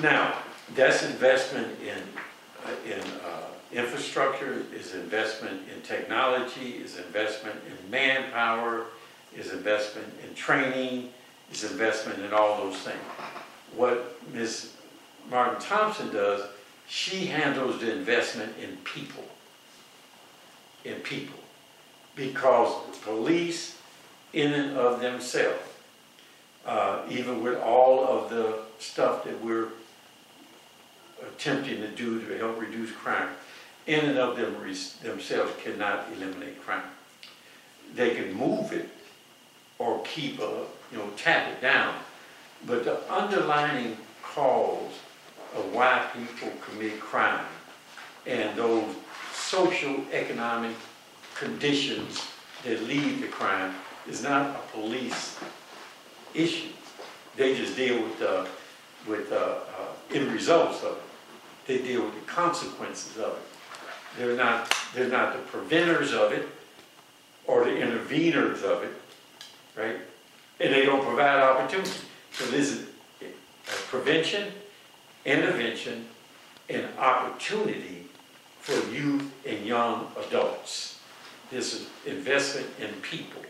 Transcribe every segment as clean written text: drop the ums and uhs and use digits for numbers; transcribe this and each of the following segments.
Now, that's investment in infrastructure, is investment in technology, is investment in manpower, is investment in training, is investment in all those things. What Ms. Martin-Thompson does, she handles the investment in people. In people. Because police, in and of themselves, even with all of the stuff that we're attempting to do to help reduce crime, in and of themselves cannot eliminate crime. They can move it or keep tap it down, but the underlying cause of why people commit crime and those social economic conditions that lead to crime is not a police issue. They just deal with end results of it. They deal with the consequences of it. They're not the preventers of it or the interveners of it, right? And they don't provide opportunity. So this is prevention, intervention, and opportunity for youth and young adults. This is investment in people.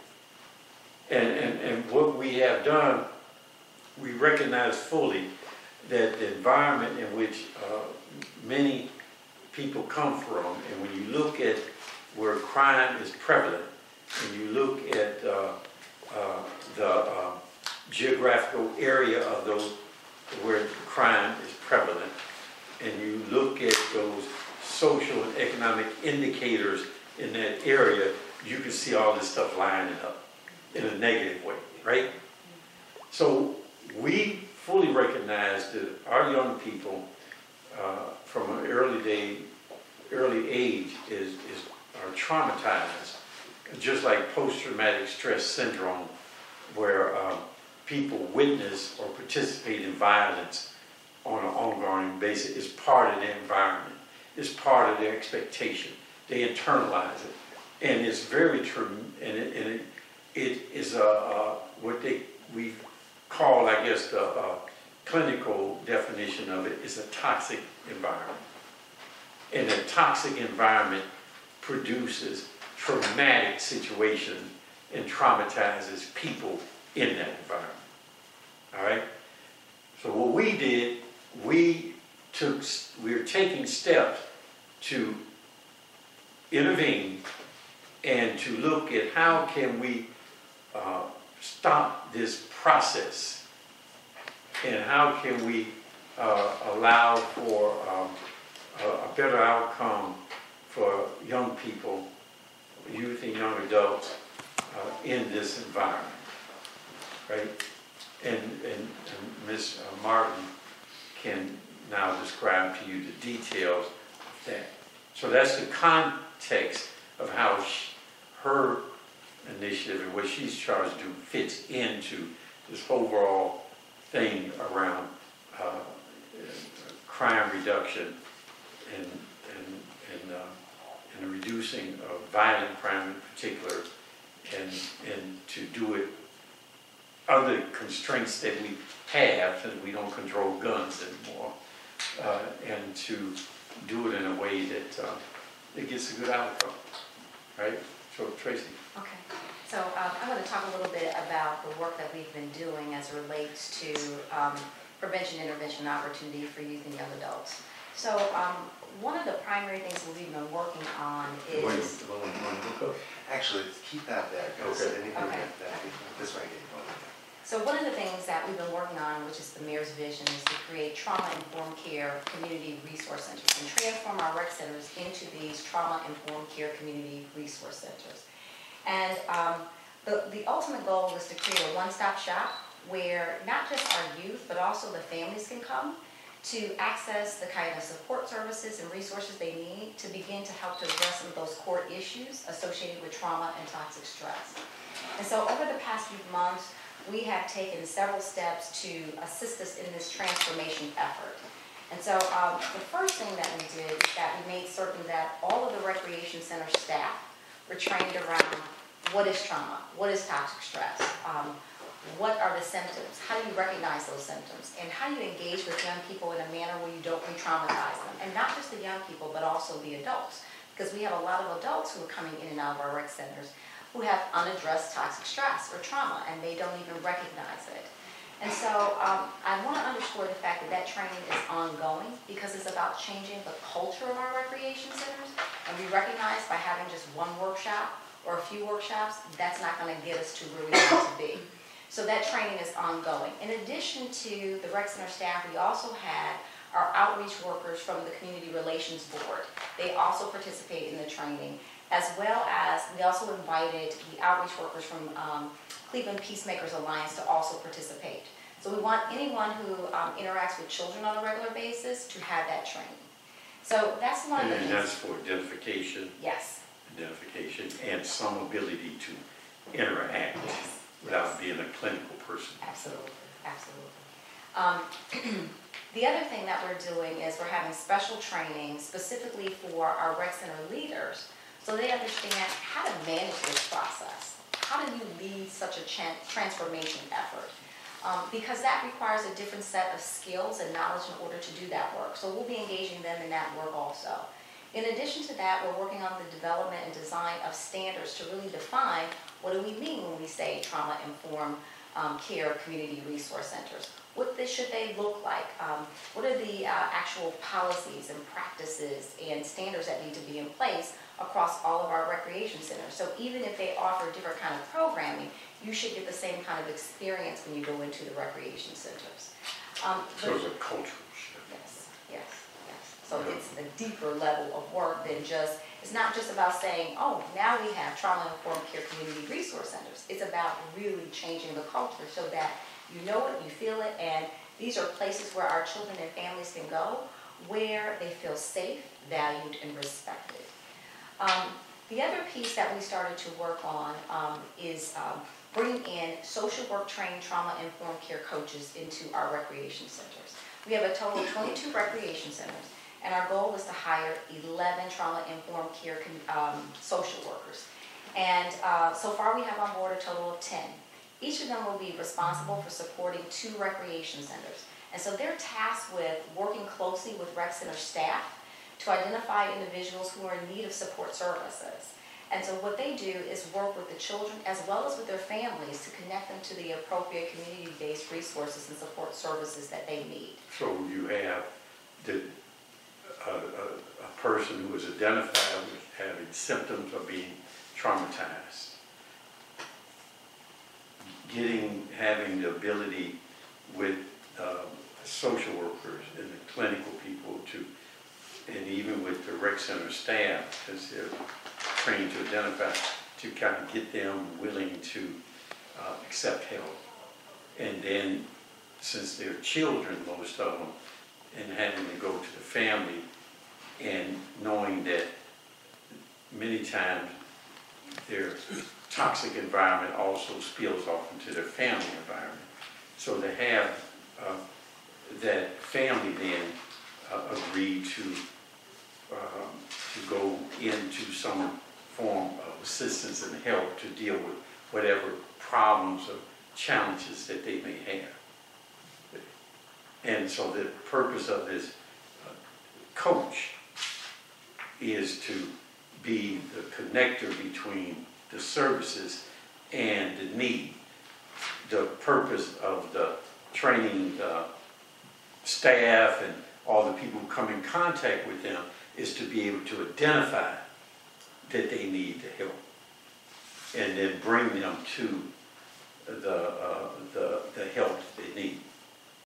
And what we have done, we recognize fully that the environment in which many people come from, and when you look at where crime is prevalent, and you look at the geographical area of those where crime is prevalent, and you look at those social and economic indicators in that area, you can see all this stuff lining up in a negative way, right? So we fully recognize that our young people from an early age are traumatized, just like post-traumatic stress syndrome, where people witness or participate in violence on an ongoing basis. Is part of their environment. It's part of their expectation. They internalize it, and it's very true. And it is what we call, I guess, the clinical definition of it is a toxic environment. And a toxic environment produces traumatic situations and traumatizes people in that environment. All right? So what we did, we're taking steps to intervene and to look at how can we stop this process, and how can we allow for a better outcome for young people, youth and young adults in this environment, right? And Ms. Martin can now describe to you the details of that. So that's the context of how her initiative and what she's charged to do fits into this overall thing around crime reduction and the reducing of violent crime in particular, and to do it under constraints that we have, since we don't control guns anymore, and to do it in a way that it gets a good outcome, right? So, Tracy. Okay. So I'm going to talk a little bit about the work that we've been doing as it relates to prevention, intervention, opportunity for youth and young adults. So one of the primary things that we've been working on is... Actually, keep that there, because Okay. This way I get you going. So one of the things that we've been working on, which is the mayor's vision, is to create trauma-informed care community resource centers and transform our rec centers into these trauma-informed care community resource centers. And the ultimate goal is to create a one-stop shop where not just our youth, but also the families can come to access the kind of support services and resources they need to begin to help to address some of those core issues associated with trauma and toxic stress. And so over the past few months, we have taken several steps to assist us in this transformation effort. And so the first thing that we did is that we made certain that all of the recreation center staff were trained around what is trauma, what is toxic stress, what are the symptoms? How do you recognize those symptoms? And how do you engage with young people in a manner where you don't re-traumatize them? And not just the young people, but also the adults. Because we have a lot of adults who are coming in and out of our rec centers who have unaddressed toxic stress or trauma, and they don't even recognize it. And so I want to underscore the fact that that training is ongoing because it's about changing the culture of our recreation centers. And we recognize by having just one workshop or a few workshops, that's not going to get us to where we want to be. So that training is ongoing. In addition to the rec center staff, we also had our outreach workers from the Community Relations Board. They also participate in the training, as well as we also invited the outreach workers from Cleveland Peacemakers Alliance to also participate. So we want anyone who interacts with children on a regular basis to have that training. So that's one of the things. And that's for identification. Yes. Identification and some ability to interact without being a clinical person. Absolutely, absolutely. The other thing that we're doing is we're having special training specifically for our rec center leaders so they understand how to manage this process. How do you lead such a transformation effort? Because that requires a different set of skills and knowledge in order to do that work. So we'll be engaging them in that work also. In addition to that, we're working on the development and design of standards to really define what do we mean when we say trauma-informed care community resource centers. What should they look like? What are the actual policies and practices and standards that need to be in place across all of our recreation centers? So even if they offer different kind of programming, you should get the same kind of experience when you go into the recreation centers. So it's a cultural shift. Yes, yes, yes. So it's a deeper level of work than just, it's not just about saying, oh, now we have trauma-informed care community resource centers. It's about really changing the culture so that you know it, you feel it, and these are places where our children and families can go where they feel safe, valued, and respected. The other piece that we started to work on is bringing in social work trained trauma-informed care coaches into our recreation centers. We have a total of 22 recreation centers, and our goal is to hire 11 trauma-informed care social workers. And so far we have on board a total of 10. Each of them will be responsible for supporting 2 recreation centers. And so they're tasked with working closely with rec center staff to identify individuals who are in need of support services. And so what they do is work with the children as well as with their families to connect them to the appropriate community-based resources and support services that they need. So you have a person who is identified with having symptoms of being traumatized, having the ability with social workers and the clinical people and even with the rec center staff, because they're trained to identify, to kind of get them willing to accept help. And then, since they're children, most of them, and having to go to the family and knowing that many times their toxic environment also spills off into their family environment. So to have that family then agree to go into some form of assistance and help to deal with whatever problems or challenges that they may have. And so the purpose of this coach is to be the connector between the services and the need. The purpose of the training staff and all the people who come in contact with them is to be able to identify that they need the help and then bring them to the help